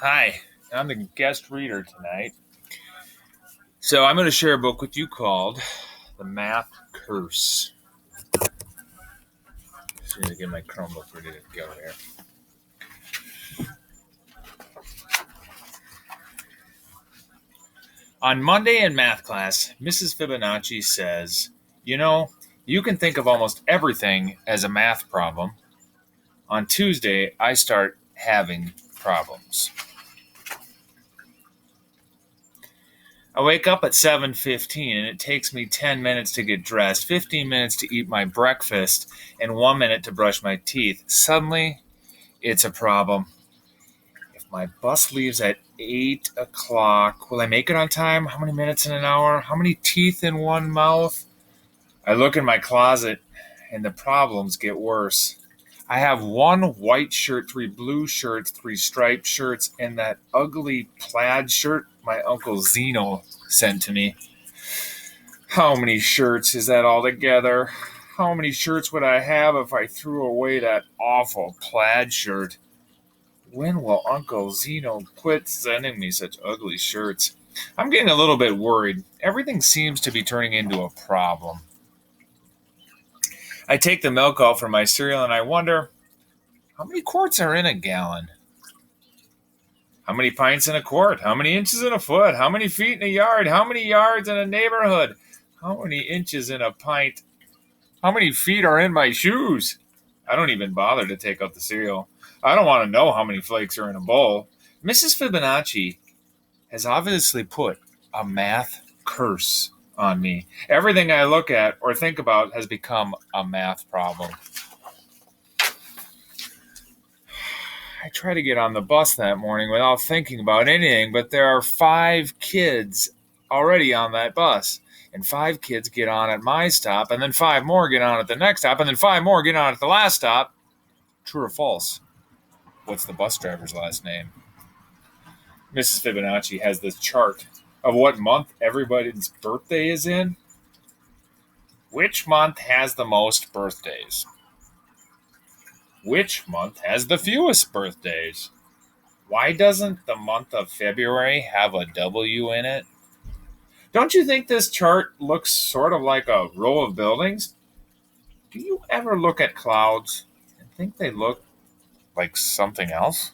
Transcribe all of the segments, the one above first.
Hi, I'm the guest reader tonight. So I'm going to share a book with you called The Math Curse. As soon as I get my Chromebook ready to go here. On Monday in math class, Mrs. Fibonacci says, you can think of almost everything as a math problem. On Tuesday, I start having problems. I wake up at 7:15 and it takes me 10 minutes to get dressed, 15 minutes to eat my breakfast, and 1 minute to brush my teeth. Suddenly, it's a problem. If my bus leaves at 8 o'clock, will I make it on time? How many minutes in an hour? How many teeth in one mouth? I look in my closet and the problems get worse. I have one white shirt, 3 blue shirts, 3 striped shirts, and that ugly plaid shirt my Uncle Zeno sent to me. How many shirts is that altogether? How many shirts would I have if I threw away that awful plaid shirt? When will Uncle Zeno quit sending me such ugly shirts? I'm getting a little bit worried. Everything seems to be turning into a problem. I take the milk out for my cereal and I wonder, how many quarts are in a gallon? How many pints in a quart? How many inches in a foot? How many feet in a yard? How many yards in a neighborhood? How many inches in a pint? How many feet are in my shoes? I don't even bother to take out the cereal. I don't want to know how many flakes are in a bowl. Mrs. Fibonacci has obviously put a math curse on me. Everything I look at or think about has become a math problem. I try to get on the bus that morning without thinking about anything, but there are 5 kids already on that bus. And 5 kids get on at my stop, and then 5 more get on at the next stop, and then 5 more get on at the last stop. True or false? What's the bus driver's last name? Mrs. Fibonacci has this chart of what month everybody's birthday is in. Which month has the most birthdays? Which month has the fewest birthdays? Why doesn't the month of February have a W in it? Don't you think this chart looks sort of like a row of buildings? Do you ever look at clouds and think they look like something else?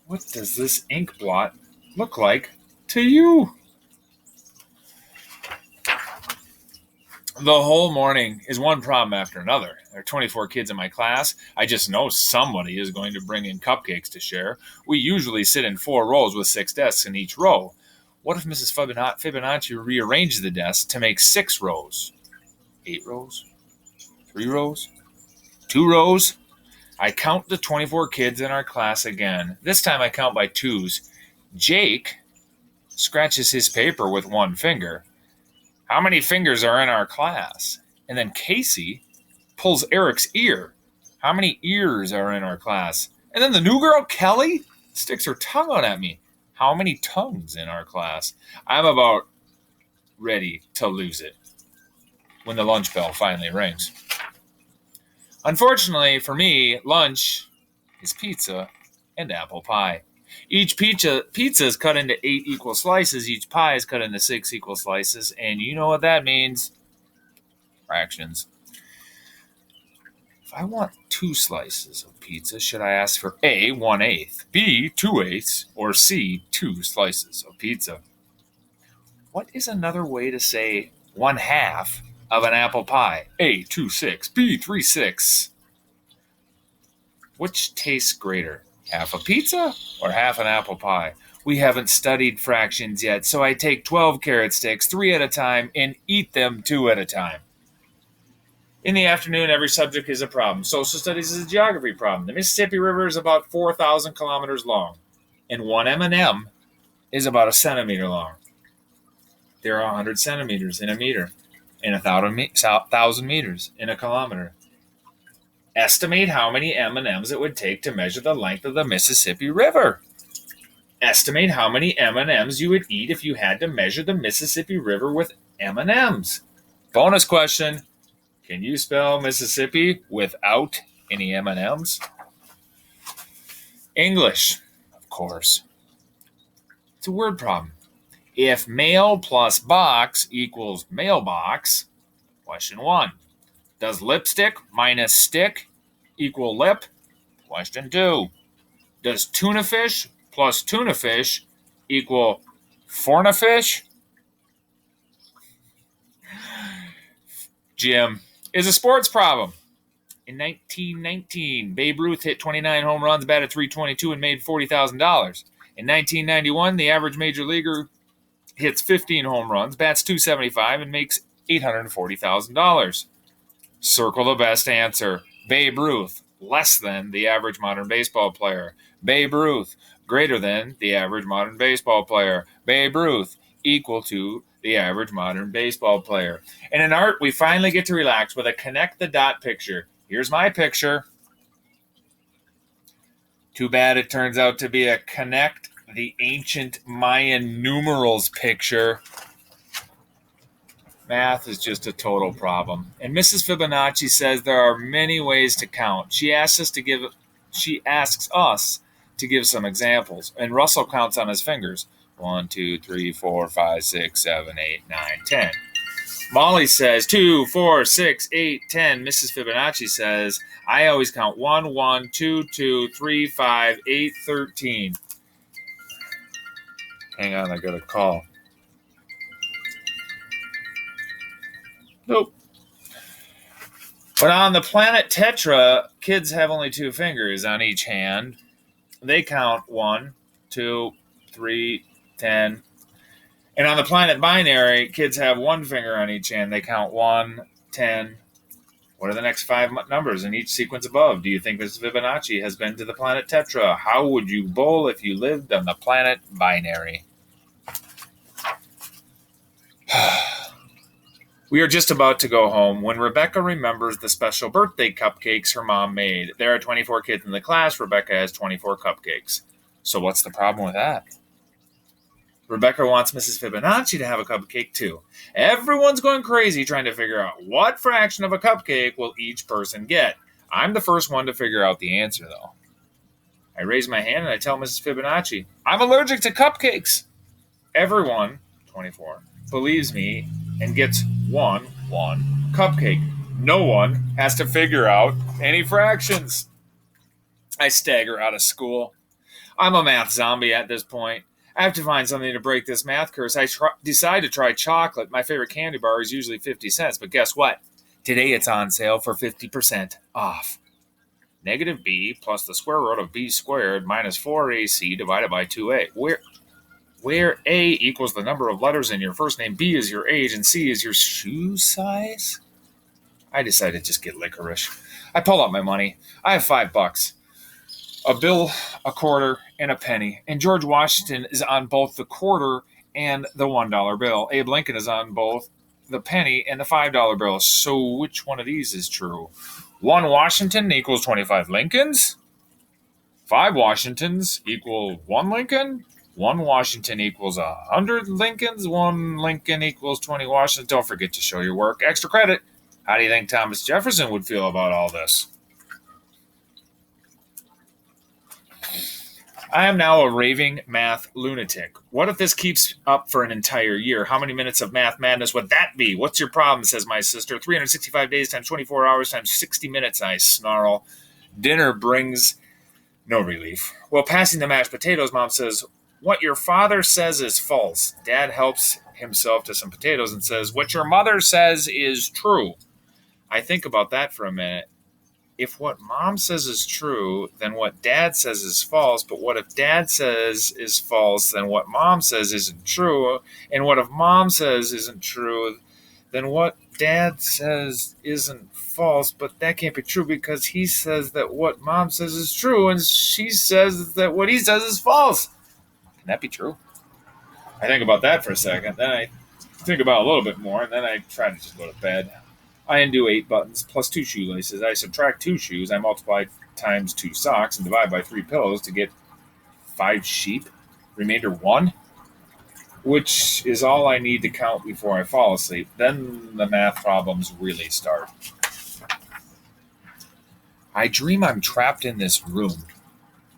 What does this ink blot look like to you? The whole morning is one problem after another. There are 24 kids in my class. I just know somebody is going to bring in cupcakes to share. We usually sit in 4 rows with 6 desks in each row. What if Mrs. Fibonacci rearranged the desks to make 6 rows? 8 rows? 3 rows? 2 rows? I count the 24 kids in our class again. This time I count by twos. Jake scratches his paper with 1 finger. How many fingers are in our class? And then Casey pulls Eric's ear. How many ears are in our class? And then the new girl, Kelly, sticks her tongue out at me. How many tongues in our class? I'm about ready to lose it when the lunch bell finally rings. Unfortunately for me, lunch is pizza and apple pie. Each pizza is cut into 8 equal slices. Each pie is cut into 6 equal slices. And you know what that means? Fractions. If I want 2 slices of pizza, should I ask for A, 1/8, B, 2/8, or C, 2 slices of pizza? What is another way to say 1/2 of an apple pie? A, 2/6, B, 3/6. Which tastes greater? Half a pizza or half an apple pie? We haven't studied fractions yet, so I take 12 carrot sticks, 3 at a time, and eat them 2 at a time. In the afternoon, every subject is a problem. Social studies is a geography problem. The Mississippi River is about 4,000 kilometers long, and 1 M&M is about a centimeter long. There are 100 centimeters in a meter, and 1,000 meters in a kilometer. Estimate how many M&Ms it would take to measure the length of the Mississippi River. Estimate how many M&Ms you would eat if you had to measure the Mississippi River with M&Ms. Bonus question. Can you spell Mississippi without any M&Ms? English. Of course. It's a word problem. If mail plus box equals mailbox, question 1. Does lipstick minus stick equal lip? Question 2. Does tuna fish plus tuna fish equal forna fish? Jim is a sports problem. In 1919, Babe Ruth hit 29 home runs, batted .322, and made $40,000. In 1991, the average major leaguer hits 15 home runs, bats .275, and makes $840,000. Circle the best answer. Babe Ruth, less than the average modern baseball player. Babe Ruth, greater than the average modern baseball player. Babe Ruth, equal to the average modern baseball player. And in art, we finally get to relax with a connect the dot picture. Here's my picture. Too bad it turns out to be a connect the ancient Mayan numerals picture. Math is just a total problem. And Mrs. Fibonacci says there are many ways to count. She asks us to give some examples. And Russell counts on his fingers. 1, 2, 3, 4, 5, 6, 7, 8, 9, 10. Molly says 2, 4, 6, 8, 10. Mrs. Fibonacci says, I always count 1, 1, 2, 2, 3, 5, 8, 13. Hang on, I got a call. Nope. But on the planet Tetra, kids have only 2 fingers on each hand. They count 1, 2, 3, 10. And on the planet Binary, kids have 1 finger on each hand. They count 1, 10. What are the next 5 numbers in each sequence above? Do you think Mrs. Fibonacci has been to the planet Tetra? How would you bowl if you lived on the planet Binary? We are just about to go home when Rebecca remembers the special birthday cupcakes her mom made. There are 24 kids in the class. Rebecca has 24 cupcakes. So what's the problem with that? Rebecca wants Mrs. Fibonacci to have a cupcake too. Everyone's going crazy trying to figure out what fraction of a cupcake will each person get. I'm the first one to figure out the answer, though. I raise my hand and I tell Mrs. Fibonacci, I'm allergic to cupcakes. Everyone, 24, believes me and gets one cupcake. No one has to figure out any fractions. I stagger out of school. I'm a math zombie at this point. I have to find something to break this math curse. I decide to try chocolate. My favorite candy bar is usually 50 cents, but guess what? Today it's on sale for 50% off. Negative b plus the square root of b squared minus 4ac divided by 2a. Where A equals the number of letters in your first name, B is your age, and C is your shoe size? I decided to just get licorice. I pull out my money. I have $5. A bill, a quarter, and a penny. And George Washington is on both the quarter and the $1 bill. Abe Lincoln is on both the penny and the $5 bill. So which one of these is true? 1 Washington equals 25 Lincolns? 5 Washingtons equal 1 Lincoln? 1 Washington equals 100 Lincolns. 1 Lincoln equals 20 Washingtons. Don't forget to show your work. Extra credit. How do you think Thomas Jefferson would feel about all this? I am now a raving math lunatic. What if this keeps up for an entire year? How many minutes of math madness would that be? What's your problem, says my sister. 365 days times 24 hours times 60 minutes, I snarl. Dinner brings no relief. Well, passing the mashed potatoes, Mom says, what your father says is false. Dad helps himself to some potatoes and says, what your mother says is true. I think about that for a minute. If what Mom says is true, then what Dad says is false. But what if Dad says is false, then what Mom says isn't true? And what if Mom says isn't true, then what Dad says isn't false? But that can't be true because he says that what Mom says is true, and she says that what he says is false. Can that be true? I think about that for a second. Then I think about it a little bit more, and then I try to just go to bed. I undo 8 buttons plus 2 shoelaces. I subtract 2 shoes. I multiply times 2 socks and divide by 3 pillows to get 5 sheep. Remainder 1, which is all I need to count before I fall asleep. Then the math problems really start. I dream I'm trapped in this room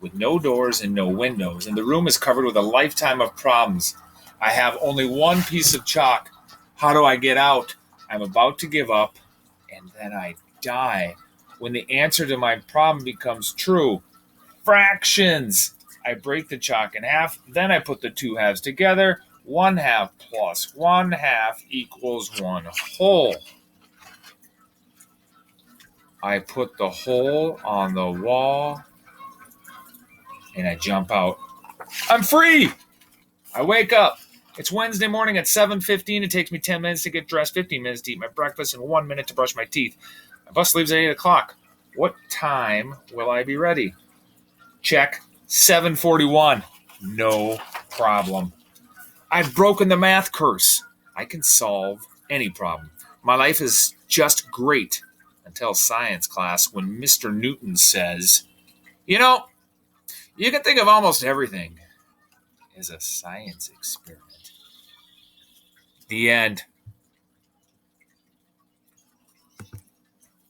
with no doors and no windows, and the room is covered with a lifetime of problems. I have only one piece of chalk. How do I get out? I'm about to give up, and then I die. When the answer to my problem becomes true, fractions. I break the chalk in half, then I put the two halves together. 1/2 plus 1/2 equals 1 whole. I put the hole on the wall, and I jump out. I'm free! I wake up. It's Wednesday morning at 7:15. It takes me 10 minutes to get dressed, 15 minutes to eat my breakfast, and 1 minute to brush my teeth. My bus leaves at 8 o'clock. What time will I be ready? Check. 7:41. No problem. I've broken the math curse. I can solve any problem. My life is just great until science class when Mr. Newton says, you know, you can think of almost everything as a science experiment. The end.